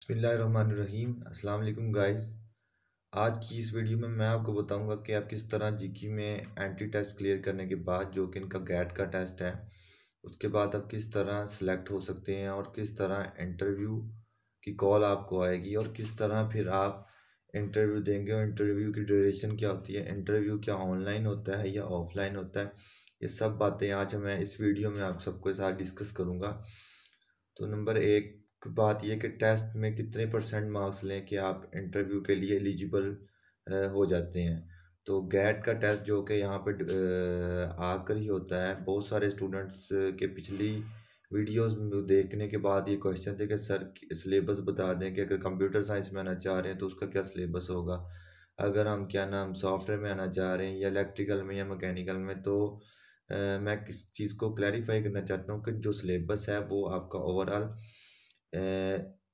बिस्मिल्लाहिर्रहमानिर्रहीम। अस्सलाम वालेकुम गाइस। आज की इस वीडियो में मैं आपको बताऊंगा कि आप किस तरह जीके में एंट्री टेस्ट क्लियर करने के बाद जो कि इनका गैट का टेस्ट है उसके बाद आप किस तरह सेलेक्ट हो सकते हैं और किस तरह इंटरव्यू की कॉल आपको आएगी और किस तरह फिर आप इंटरव्यू देंगे और इंटरव्यू की ड्यूरेशन क्या होती है, इंटरव्यू क्या ऑनलाइन होता है या ऑफलाइन होता है। ये सब बातें आज मैं इस वीडियो में आप सबके साथ डिस्कस करूँगा। तो नंबर एक बात यह कि टेस्ट में कितने परसेंट मार्क्स लें कि आप इंटरव्यू के लिए एलिजिबल हो जाते हैं। तो गैट का टेस्ट जो कि यहाँ पे आकर ही होता है। बहुत सारे स्टूडेंट्स के पिछली वीडियोस में देखने के बाद ये क्वेश्चन थे कि सर सिलेबस बता दें कि अगर कंप्यूटर साइंस में आना चाह रहे हैं तो उसका क्या सिलेबस होगा, अगर हम क्या नाम सॉफ्टवेयर में आना चाह रहे हैं या इलेक्ट्रिकल में या मैकेनिकल में। तो मैं किस चीज़ को क्लैरिफाई करना चाहता हूँ कि जो सिलेबस है वो आपका ओवरऑल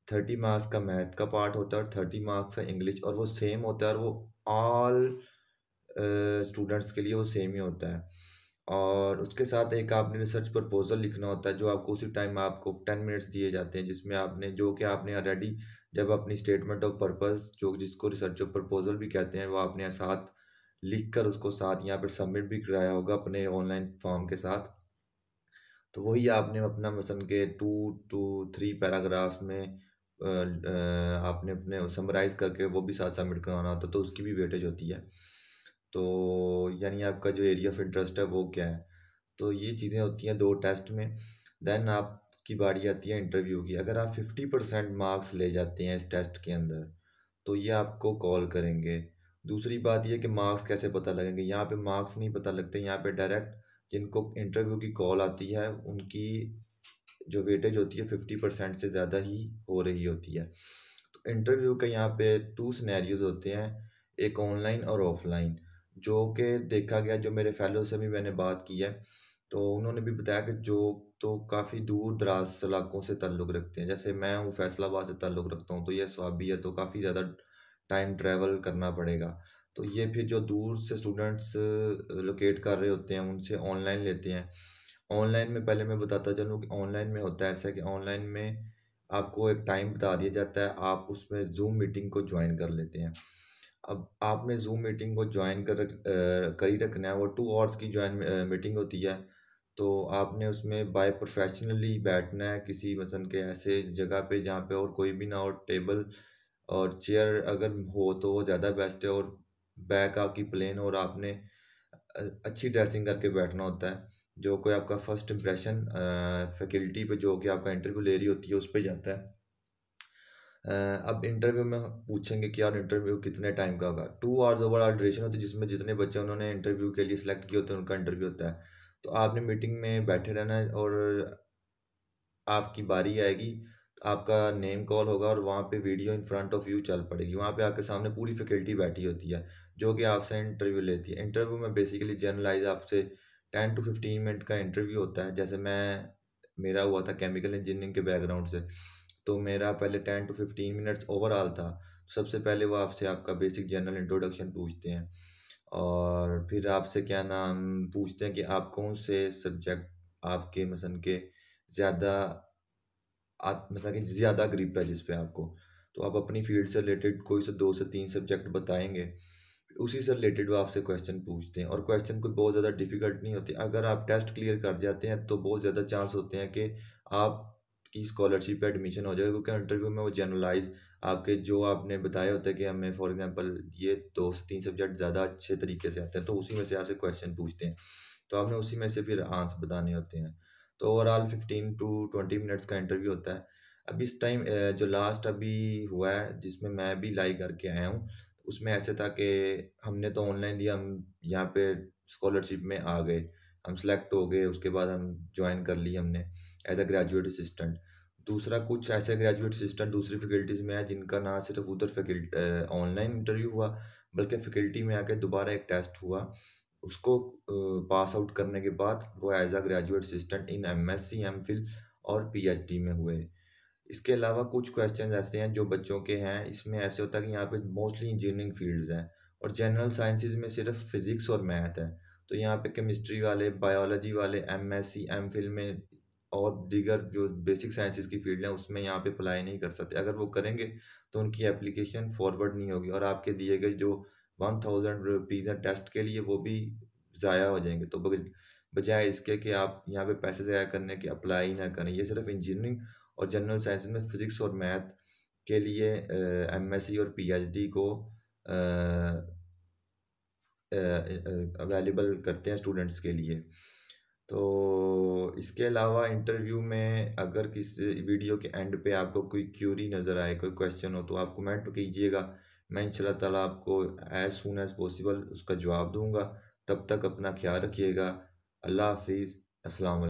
30 मार्क्स का मैथ का पार्ट होता है और 30 मार्क्स का इंग्लिश, और वो सेम होता है और वो ऑल स्टूडेंट्स के लिए वो सेम ही होता है। और उसके साथ एक आपने रिसर्च प्रपोजल लिखना होता है जो आपको उसी टाइम आपको 10 मिनट्स दिए जाते हैं, जिसमें आपने जो कि आपने ऑलरेडी जब अपनी स्टेटमेंट ऑफ पर्पस जो जिसको रिसर्च प्रपोजल भी कहते हैं वो आपने साथ लिख कर उसको साथ यहाँ पर सबमिट भी कराया होगा अपने ऑनलाइन फॉर्म के साथ। तो वही आपने अपना मसन के 2 to 3 पैराग्राफ्स में आपने अपने समराइज करके वो भी साथ सबमिट करवाना होता है, तो उसकी भी वेटेज होती है। तो यानी आपका जो एरिया ऑफ इंटरेस्ट है वो क्या है। तो ये चीज़ें होती हैं 2 टेस्ट में। देन आपकी बारी आती है इंटरव्यू की। अगर आप 50% मार्क्स ले जाते हैं इस टेस्ट के अंदर तो ये आपको कॉल करेंगे। दूसरी बात ये कि मार्क्स कैसे पता लगेंगे, यहाँ पे मार्क्स नहीं पता लगते, यहाँ पे डायरेक्ट जिनको इंटरव्यू की कॉल आती है उनकी जो वेटेज होती है 50% से ज़्यादा ही हो रही होती है। तो इंटरव्यू के यहाँ पे 2 सिनेरियोज होते हैं, एक ऑनलाइन और ऑफलाइन, जो कि देखा गया। जो मेरे फेलो से भी मैंने बात की है तो उन्होंने भी बताया कि जो तो काफ़ी दूर दराज इलाकों से ताल्लुक़ रखते हैं। जैसे मैं हूँ फैसलाबाद से ताल्लुक़ रखता हूँ तो ये स्वाबी है, तो काफ़ी ज़्यादा टाइम ट्रैवल करना पड़ेगा। तो ये फिर जो दूर से स्टूडेंट्स लोकेट कर रहे होते हैं उनसे ऑनलाइन लेते हैं। ऑनलाइन में पहले मैं बताता चलूँ कि ऑनलाइन में होता है ऐसा कि ऑनलाइन में आपको एक टाइम बता दिया जाता है, आप उसमें ज़ूम मीटिंग को ज्वाइन कर लेते हैं। अब आपने ज़ूम मीटिंग को ज्वाइन कर ही रखना है। वो 2 आवर्स की ज्वाइन मीटिंग होती है। तो आपने उसमें बाय प्रोफेशनली बैठना है किसी मसलन के ऐसे जगह पे जहाँ पे और कोई भी ना हो, टेबल और चेयर अगर हो तो वो ज़्यादा बेस्ट है, और बैक आपकी प्लेन, और आपने अच्छी ड्रेसिंग करके बैठना होता है। जो कोई आपका फर्स्ट इंप्रेशन फैकल्टी पे जो कि आपका इंटरव्यू ले रही होती है उस पे जाता है। अब इंटरव्यू में पूछेंगे कि यार इंटरव्यू कितने टाइम का होगा। 2 आवर्स ओवरऑल ड्यूरेशन होती है, जिसमें जितने बच्चे उन्होंने इंटरव्यू के लिए सिलेक्ट किए होते हैं उनका इंटरव्यू होता है। तो आपने मीटिंग में बैठे रहना है और आपकी बारी आएगी, आपका नेम कॉल होगा और वहाँ पे video in front of you चल पड़ेगी। वहाँ पे आपके सामने पूरी फैकल्टी बैठी होती है जो कि आपसे इंटरव्यू लेती है। इंटरव्यू में बेसिकली जनरलाइज आपसे 10 to 15 मिनट का इंटरव्यू होता है। जैसे मेरा हुआ था केमिकल इंजीनियरिंग के बैकग्राउंड से, तो मेरा पहले 10 to 15 मिनट्स ओवरऑल था। सबसे पहले वो आपसे आपका बेसिक जनरल इंट्रोडक्शन पूछते हैं और फिर आपसे क्या नाम पूछते हैं कि आप कौन से सब्जेक्ट आपके मसन के ज़्यादा आप मतलब कि ज़्यादा ग्रिप है जिस पे आपको। तो आप अपनी फील्ड से रिलेटेड कोई से 2 से 3 सब्जेक्ट बताएंगे, उसी से रिलेटेड वो आपसे क्वेश्चन पूछते हैं। और क्वेश्चन कोई बहुत ज़्यादा डिफिकल्ट नहीं होती। अगर आप टेस्ट क्लियर कर जाते हैं तो बहुत ज़्यादा चांस होते हैं कि आपकी स्कॉलरशिप पे एडमिशन हो जाएगा, क्योंकि इंटरव्यू में वो जनरलाइज आपके जो आपने बताया होता है कि हमें फॉर एग्जांपल ये 2 से 3 सब्जेक्ट ज़्यादा अच्छे तरीके से आते हैं, तो उसी में से आपसे क्वेश्चन पूछते हैं। तो आपने उसी में से फिर आंसर बताने होते हैं। तो ओवरऑल 15 to 20 मिनट्स का इंटरव्यू होता है। अब इस टाइम जो लास्ट अभी हुआ है जिसमें मैं भी लाई करके आया हूँ, उसमें ऐसे था कि हमने तो ऑनलाइन दिया, हम यहाँ पे स्कॉलरशिप में आ गए, हम सेलेक्ट हो गए, उसके बाद हम ज्वाइन कर ली हमने एज अ ग्रेजुएट असिस्टेंट। दूसरा कुछ ऐसे ग्रेजुएट असिस्टेंट दूसरी फैकल्टीज़ में है जिनका ना सिर्फ उधर फैकल्टी ऑनलाइन इंटरव्यू हुआ बल्कि फैकल्टी में आके दोबारा एक टेस्ट हुआ। उसको पास आउट करने के बाद वो as a graduate assistant in MSc, MPhil और पीएचडी में हुए। इसके अलावा कुछ क्वेश्चन ऐसे हैं जो बच्चों के हैं। इसमें ऐसे होता है कि यहाँ पे मोस्टली इंजीनियरिंग फील्ड्स हैं और जनरल साइंसेज में सिर्फ फिजिक्स और मैथ है। तो यहाँ पे केमिस्ट्री वाले, बायोलॉजी वाले एमएससी, एमफिल में और दीगर जो बेसिक साइंसेस की फील्ड है उसमें यहाँ पे अप्लाई नहीं कर सकते। अगर वो करेंगे तो उनकी एप्लीकेशन फॉरवर्ड नहीं होगी और आपके दिए गए जो 1000 रुपीज़ हैं टेस्ट के लिए वो भी ज़ाया हो जाएंगे। तो बजाय इसके कि आप यहाँ पे पैसे ज़ाया करने के अप्लाई ना करें। ये सिर्फ इंजीनियरिंग और जनरल साइंस में फिज़िक्स और मैथ के लिए एमएससी और पीएचडी को अवेलेबल करते हैं स्टूडेंट्स के लिए। तो इसके अलावा इंटरव्यू में अगर किसी वीडियो के एंड पे आपको कोई क्यूरी नज़र आए, कोई क्वेश्चन हो, तो आप कमेंट कीजिएगा। मैं इंशाल्लाह ताला आपको एज सून एज़ पॉसिबल उसका जवाब दूंगा। तब तक अपना ख्याल रखिएगा। अल्लाह हाफिज़। अस्सलाम वालेकुम।